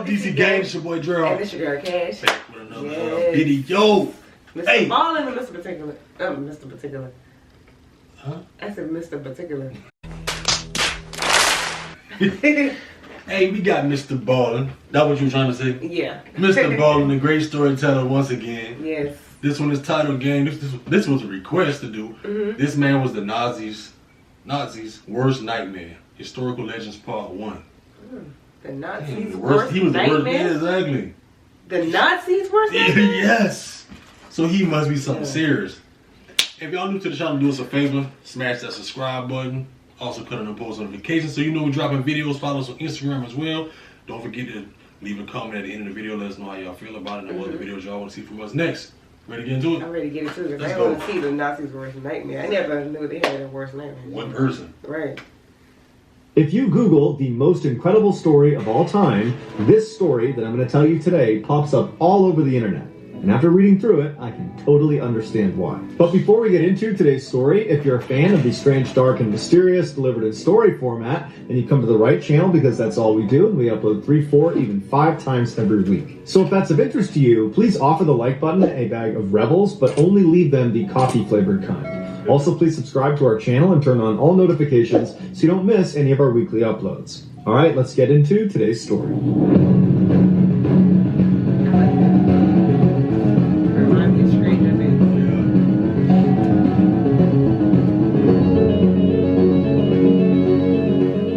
up, DC Gang? It's your boy Dread. And this your girl Cash. Back with another video. Mr. Ballen or Mr. Particular? Mr. Particular. Huh? I said Mr. Particular. Hey, we got Mr. Ballen. That what you were trying to say? Yeah. Mr. Ballen, the great storyteller once again. Yes. This one is titled, gang. This was a request to do. This man was the Nazis' worst nightmare. Historical Legends Part 1. The Nazis' Worst. He was the worst. nightmare? Yeah, exactly. The Nazis' worst nightmare? Yes. So he must be something serious. If y'all new to the channel, do us a favor. Smash that subscribe button. Also put on the post notifications so you know we're dropping videos. Follow us on Instagram as well. Don't forget to leave a comment at the end of the video. Let us know how y'all feel about it and what other videos y'all want to see from us next. Ready to get into it? I'm ready to get into it. Let's I go. want to see the Nazis' worst nightmare. I never knew they had a worst nightmare. One person. Right. If you Google the most incredible story of all time, this story that I'm going to tell you today pops up all over the internet. And after reading through it, I can totally understand why. But before we get into today's story, if you're a fan of the strange, dark, and mysterious delivered in story format, then you come to the right channel because that's all we do. And we upload 3, 4, even 5 times every week. So if that's of interest to you, please offer the like button a bag of Rebels, but only leave them the coffee-flavored kind. Also, please subscribe to our channel and turn on all notifications so you don't miss any of our weekly uploads. All right, let's get into today's story.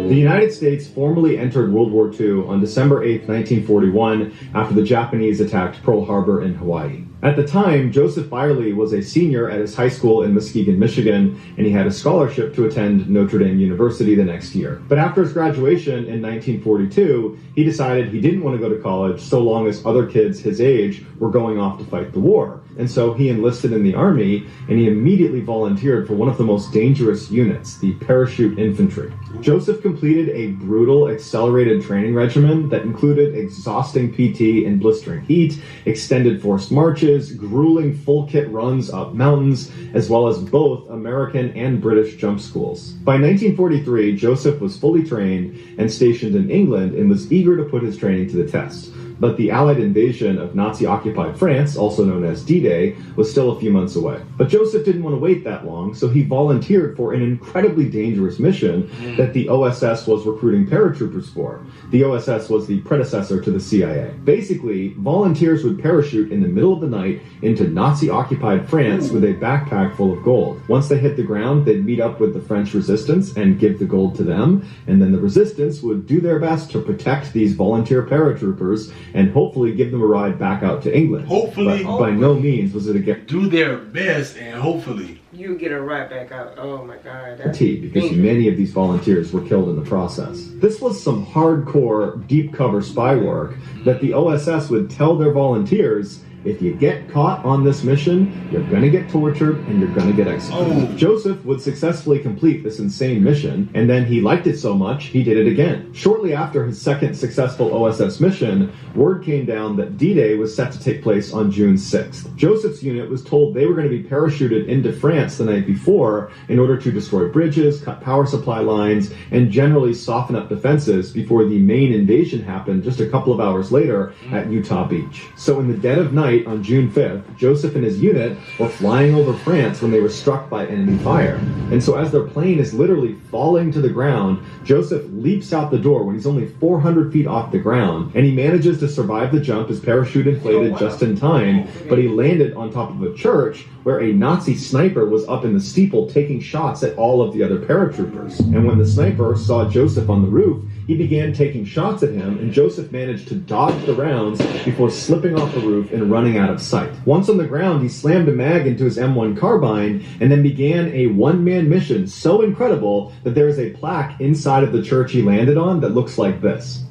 The United States formally entered World War II on December 8, 1941, after the Japanese attacked Pearl Harbor in Hawaii. At the time, Joseph Byerly was a senior at his high school in Muskegon, Michigan, and he had a scholarship to attend Notre Dame University the next year. But after his graduation in 1942, he decided he didn't want to go to college so long as other kids his age were going off to fight the war. And so he enlisted in the Army, and he immediately volunteered for one of the most dangerous units, the parachute infantry. Joseph completed a brutal, accelerated training regimen that included exhausting PT in blistering heat, extended forced marches, grueling full kit runs up mountains, as well as both American and British jump schools. By 1943, Joseph was fully trained and stationed in England and was eager to put his training to the test. But the Allied invasion of Nazi-occupied France, also known as D-Day, was still a few months away. But Joseph didn't want to wait that long, so he volunteered for an incredibly dangerous mission that the OSS was recruiting paratroopers for. The OSS was the predecessor to the CIA. Basically, volunteers would parachute in the middle of the night into Nazi-occupied France with a backpack full of gold. Once they hit the ground, they'd meet up with the French resistance and give the gold to them, and then the resistance would do their best to protect these volunteer paratroopers and hopefully give them a ride back out to England. Hopefully. But by no means was it a guarantee. Do their best and hopefully. You get a ride back out. Oh my God. Because many of these volunteers were killed in the process. This was some hardcore, deep cover spy work that the OSS would tell their volunteers, if you get caught on this mission, you're gonna get tortured and you're gonna get executed. Oh. Joseph would successfully complete this insane mission, and then he liked it so much, he did it again. Shortly after his second successful OSS mission, word came down that D-Day was set to take place on June 6th. Joseph's unit was told they were going to be parachuted into France the night before in order to destroy bridges, cut power supply lines, and generally soften up defenses before the main invasion happened just a couple of hours later at Utah Beach. So in the dead of night, on June 5th, Joseph and his unit were flying over France when they were struck by enemy fire. And so as their plane is literally falling to the ground, Joseph leaps out the door when he's only 400 feet off the ground, and he manages to survive the jump, his parachute inflated just in time, but he landed on top of a church where a Nazi sniper was up in the steeple taking shots at all of the other paratroopers. And when the sniper saw Joseph on the roof, he began taking shots at him, and Joseph managed to dodge the rounds before slipping off the roof and running out of sight. Once on the ground, he slammed a mag into his M1 carbine and then began a one-man mission so incredible that there is a plaque inside of the church he landed on that looks like this.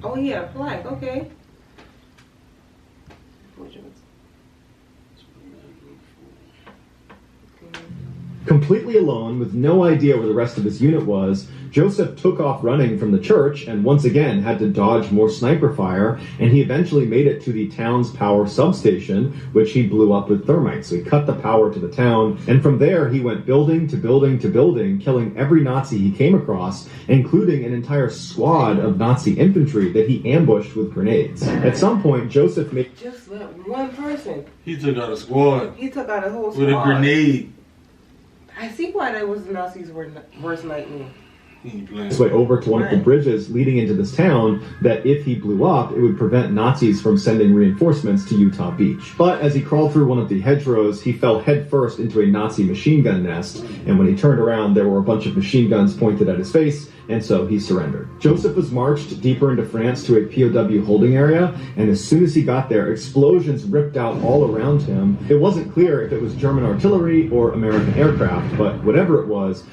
Oh yeah, plaque, okay. Completely alone, with no idea where the rest of his unit was, Joseph took off running from the church and once again had to dodge more sniper fire, and he eventually made it to the town's power substation, which he blew up with thermite. So he cut the power to the town, and from there he went building to building to building, killing every Nazi he came across, including an entire squad of Nazi infantry that he ambushed with grenades. At some point, Joseph made... Just one person. He took out a squad. He took out a whole squad. With a grenade. I see why that was the Nazis' worst nightmare. his way over to one of the bridges leading into this town that if he blew up, it would prevent Nazis from sending reinforcements to Utah Beach. But as he crawled through one of the hedgerows, he fell headfirst into a Nazi machine gun nest, and when he turned around, there were a bunch of machine guns pointed at his face, and so he surrendered. Joseph was marched deeper into France to a POW holding area, and as soon as he got there, explosions ripped out all around him. It wasn't clear if it was German artillery or American aircraft, but whatever it was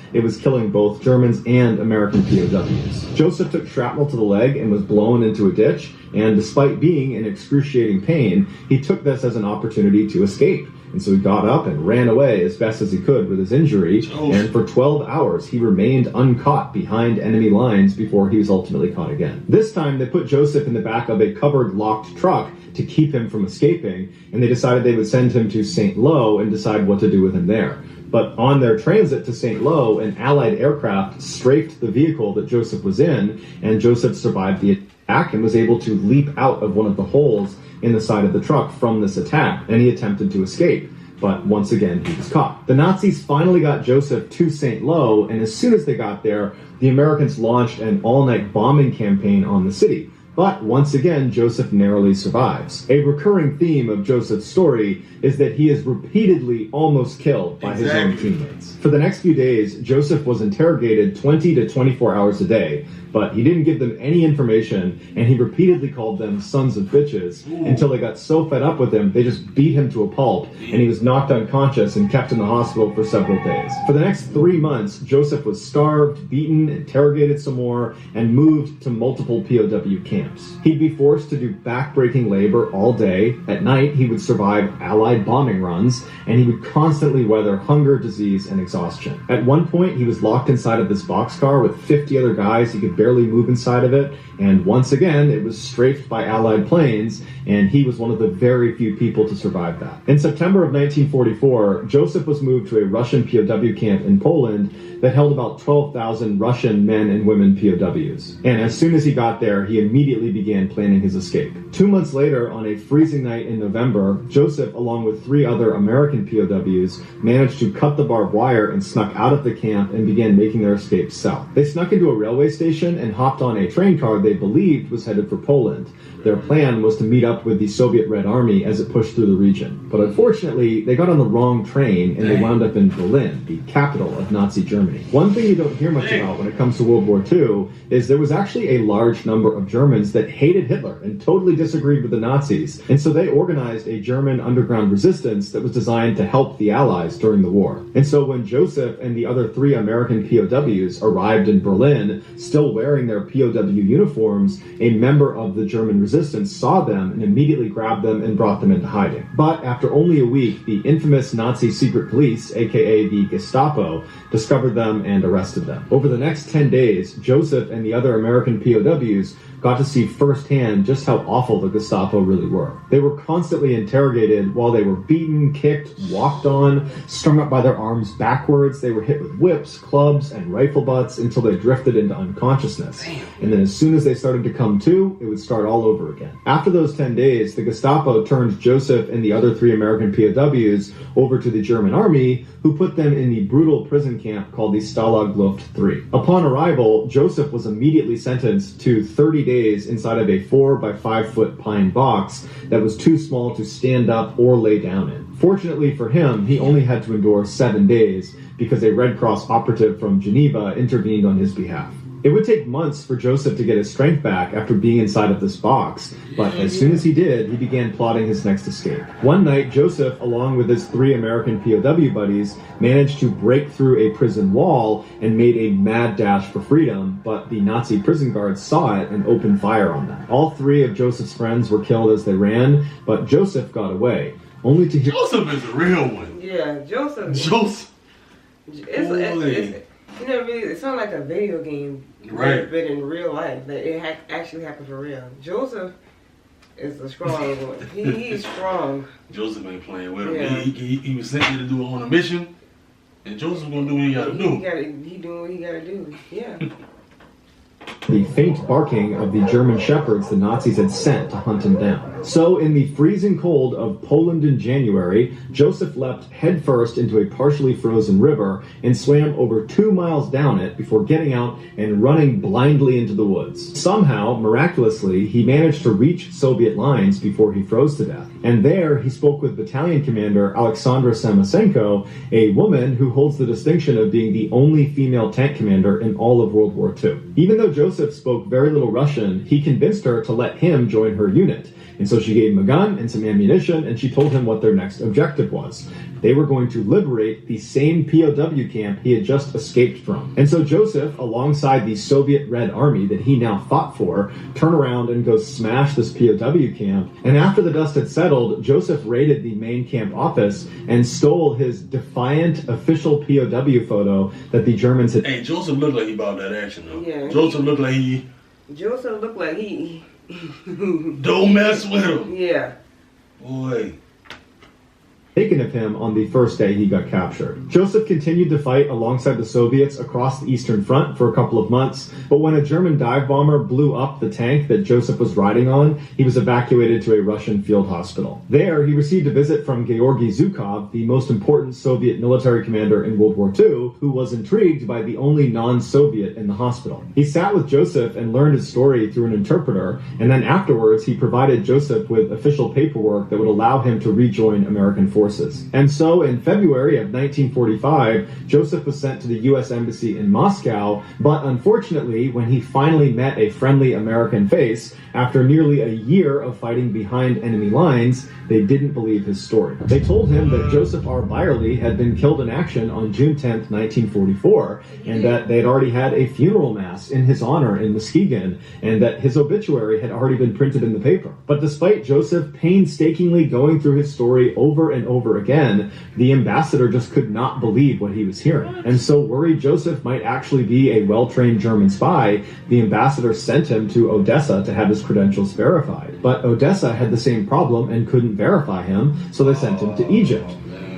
killing both Germans and American POWs. Joseph took shrapnel to the leg and was blown into a ditch, and despite being in excruciating pain, he took this as an opportunity to escape. And so he got up and ran away as best as he could with his injury, and for 12 hours he remained uncaught behind enemy lines before he was ultimately caught again. This time they put Joseph in the back of a covered locked truck to keep him from escaping, and they decided they would send him to St. Lo and decide what to do with him there. But on their transit to St. Lo, an Allied aircraft strafed the vehicle that Joseph was in, and Joseph survived the attack and was able to leap out of one of the holes in the side of the truck from this attack, and he attempted to escape. But once again, he was caught. The Nazis finally got Joseph to St. Lo, and as soon as they got there, the Americans launched an all-night bombing campaign on the city. But once again, Joseph narrowly survives. A recurring theme of Joseph's story is that he is repeatedly almost killed by his own teammates. For the next few days, Joseph was interrogated 20 to 24 hours a day, but he didn't give them any information, and he repeatedly called them sons of bitches until they got so fed up with him, they just beat him to a pulp, and he was knocked unconscious and kept in the hospital for several days. For the next 3 months, Joseph was starved, beaten, interrogated some more, and moved to multiple POW camps. He'd be forced to do back-breaking labor all day. At night, he would survive Allied bombing runs, and he would constantly weather hunger, disease, and exhaustion. At one point, he was locked inside of this boxcar with 50 other guys. He could barely move inside of it, and once again, it was strafed by Allied planes, and he was one of the very few people to survive that. In September of 1944, Joseph was moved to a Russian POW camp in Poland that held about 12,000 Russian men and women POWs. And as soon as he got there, he immediately began planning his escape. 2 months later, on a freezing night in November, Joseph, along with 3 other American POWs, managed to cut the barbed wire and snuck out of the camp and began making their escape south. They snuck into a railway station and hopped on a train car they believed was headed for Poland. Their plan was to meet up with the Soviet Red Army as it pushed through the region. But unfortunately, they got on the wrong train and they wound up in Berlin, the capital of Nazi Germany. One thing you don't hear much about when it comes to World War II is there was actually a large number of Germans that hated Hitler and totally disagreed with the Nazis. And so they organized a German underground resistance that was designed to help the Allies during the war. And so when Joseph and the other 3 American POWs arrived in Berlin, still wearing their POW uniforms, a member of the German resistance saw them and immediately grabbed them and brought them into hiding. But after only a week, the infamous Nazi secret police, aka the Gestapo, discovered them and arrested them. Over the next 10 days, Joseph and the other American POWs got to see firsthand just how awful the Gestapo really were. They were constantly interrogated while they were beaten, kicked, walked on, strung up by their arms backwards. They were hit with whips, clubs, and rifle butts until they drifted into unconsciousness. And then as soon as they started to come to, it would start all over again. After those 10 days, the Gestapo turned Joseph and the other 3 American POWs over to the German army, who put them in the brutal prison camp called the Stalag Luft III. Upon arrival, Joseph was immediately sentenced to 30 days inside of a 4 by 5 foot pine box that was too small to stand up or lay down in. Fortunately for him, he only had to endure 7 days because a Red Cross operative from Geneva intervened on his behalf. It would take months for Joseph to get his strength back after being inside of this box, but as soon as he did, he began plotting his next escape. One night, Joseph, along with his 3 American POW buddies, managed to break through a prison wall and made a mad dash for freedom, but the Nazi prison guards saw it and opened fire on them. All 3 of Joseph's friends were killed as they ran, but Joseph got away, only to hear— Joseph is a real one. Yeah, Joseph. It's you know, really, it sounds like a video game, Right. but in real life, that it actually happened for real. Joseph is a strong one. He's strong. Joseph ain't playing with him. Yeah. He was sent here to do it on a mission, and Joseph gonna do what he gotta do. He doing what he gotta do. Yeah. The faint barking of the German shepherds the Nazis had sent to hunt him down. So, in the freezing cold of Poland in January, Joseph leapt headfirst into a partially frozen river and swam over 2 miles down it before getting out and running blindly into the woods. Somehow, miraculously, he managed to reach Soviet lines before he froze to death. And there, he spoke with battalion commander Alexandra Samosenko, a woman who holds the distinction of being the only female tank commander in all of World War II. Even though Joseph spoke very little Russian, he convinced her to let him join her unit. And so she gave him a gun and some ammunition, and she told him what their next objective was. They were going to liberate the same POW camp he had just escaped from. And so Joseph, alongside the Soviet Red Army that he now fought for, turn around and go smash this POW camp. And after the dust had settled, Joseph raided the main camp office and stole his defiant official POW photo that the Germans had... Hey, Joseph looked like he bought that action, though. Yeah. Joseph looked like he... Joseph looked like he... Don't mess with him. Yeah. Boy. taken of him on the first day he got captured. Joseph continued to fight alongside the Soviets across the Eastern Front for a couple of months, but when a German dive bomber blew up the tank that Joseph was riding on, he was evacuated to a Russian field hospital. There, he received a visit from Georgy Zhukov, the most important Soviet military commander in World War II, who was intrigued by the only non-Soviet in the hospital. He sat with Joseph and learned his story through an interpreter, and then afterwards he provided Joseph with official paperwork that would allow him to rejoin American forces. And so in February of 1945, Joseph was sent to the U.S. Embassy in Moscow, but unfortunately, when he finally met a friendly American face, after nearly a year of fighting behind enemy lines, they didn't believe his story. They told him that Joseph R. Byerly had been killed in action on June 10th, 1944, and that they had already had a funeral mass in his honor in Muskegon, and that his obituary had already been printed in the paper. But despite Joseph painstakingly going through his story over and over again, the ambassador just could not believe what he was hearing. And so, worried Joseph might actually be a well-trained German spy, the ambassador sent him to Odessa to have his credentials verified. But Odessa had the same problem and couldn't verify him, so they sent him to Egypt.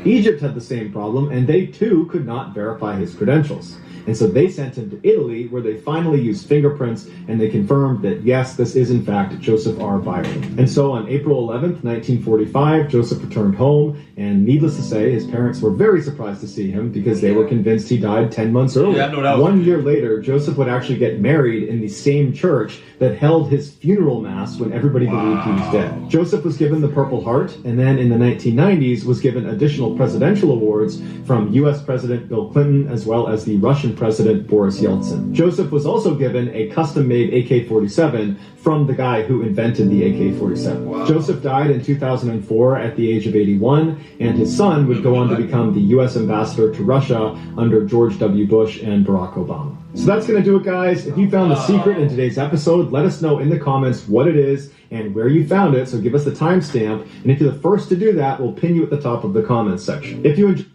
Egypt had the same problem, and they too could not verify his credentials. And so they sent him to Italy, where they finally used fingerprints, and they confirmed that, yes, this is in fact Joseph R. Byerly. And so on April 11th, 1945, Joseph returned home, and needless to say, his parents were very surprised to see him because they were convinced he died 10 months earlier. Yeah, 1 year later, Joseph would actually get married in the same church that held his funeral mass when everybody believed he was dead. Joseph was given the Purple Heart, and then in the 1990s was given additional presidential awards from U.S. President Bill Clinton as well as the Russian President Boris Yeltsin. Joseph was also given a custom-made AK-47 from the guy who invented the AK-47. Wow. Joseph died in 2004 at the age of 81, and his son would go on to become the U.S. ambassador to Russia under George W. Bush and Barack Obama. So that's going to do it, guys. If you found the secret in today's episode, let us know in the comments what it is and where you found it, so give us the timestamp, and if you're the first to do that, we'll pin you at the top of the comments section. If you enjoy...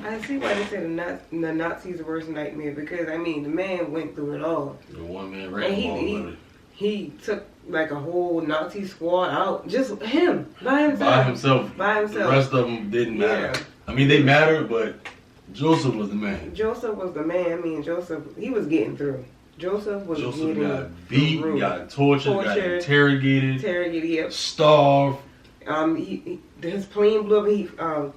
I see why they said the Nazis' worst nightmare, because, I mean, the man went through it all. The one man And ran he took like a whole Nazi squad out, just him, by himself. By himself. The rest of them didn't matter. Yeah. I mean, they mattered, but Joseph was the man. Joseph was the man. I mean, Joseph, he was getting through. Joseph got beat, through. got tortured, got interrogated, yep. starved. His plane blew up.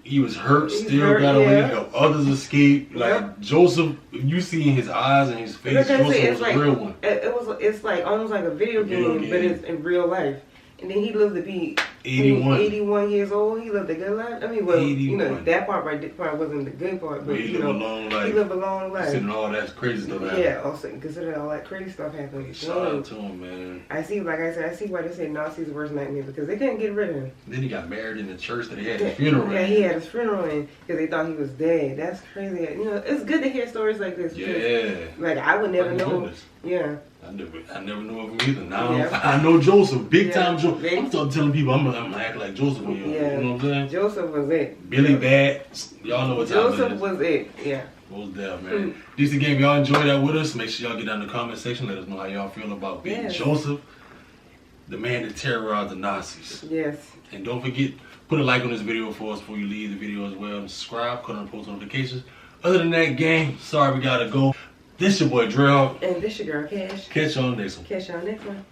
He was hurt, still got away, helped others escape. Like, Joseph, you see in his eyes and his face, Joseph was like, a real one. It's like almost like a video game, but it's in real life. And then he lived to be 81 years old. He lived a good life. I mean, well, 81. You know, that part probably wasn't the good part, but he lived a long life. He lived a long life. Considering all that crazy stuff happened. Yeah, also considering all that crazy stuff happened. Shout out to him, man. I see, like I said, I see why they say Nazis' worst nightmare, because they couldn't get rid of him. Then he got married in the church that he had his funeral in. Yeah, he had his funeral in because they thought he was dead. That's crazy. You know, it's good to hear stories like this. Yeah. Like, I would never know. Goodness. Yeah. I never knew of him either. Now I know Joseph, big time Joseph. I'm starting telling people I'm gonna act like Joseph when you know what I'm saying? Joseph was it. Billy Bats, y'all know what time Joseph it is. was it, yeah. Most deaf, man. This game, y'all enjoy that with us. Make sure y'all get down in the comment section. Let us know how y'all feel about being Joseph, the man that terrorized the Nazis. Yes. And don't forget, put a like on this video for us before you leave the video as well. And subscribe, click on the post notifications. Other than that, gang, sorry we gotta go. This your boy DreadHawk. And this your girl Cash. Catch y'all on the next one. Catch y'all next one.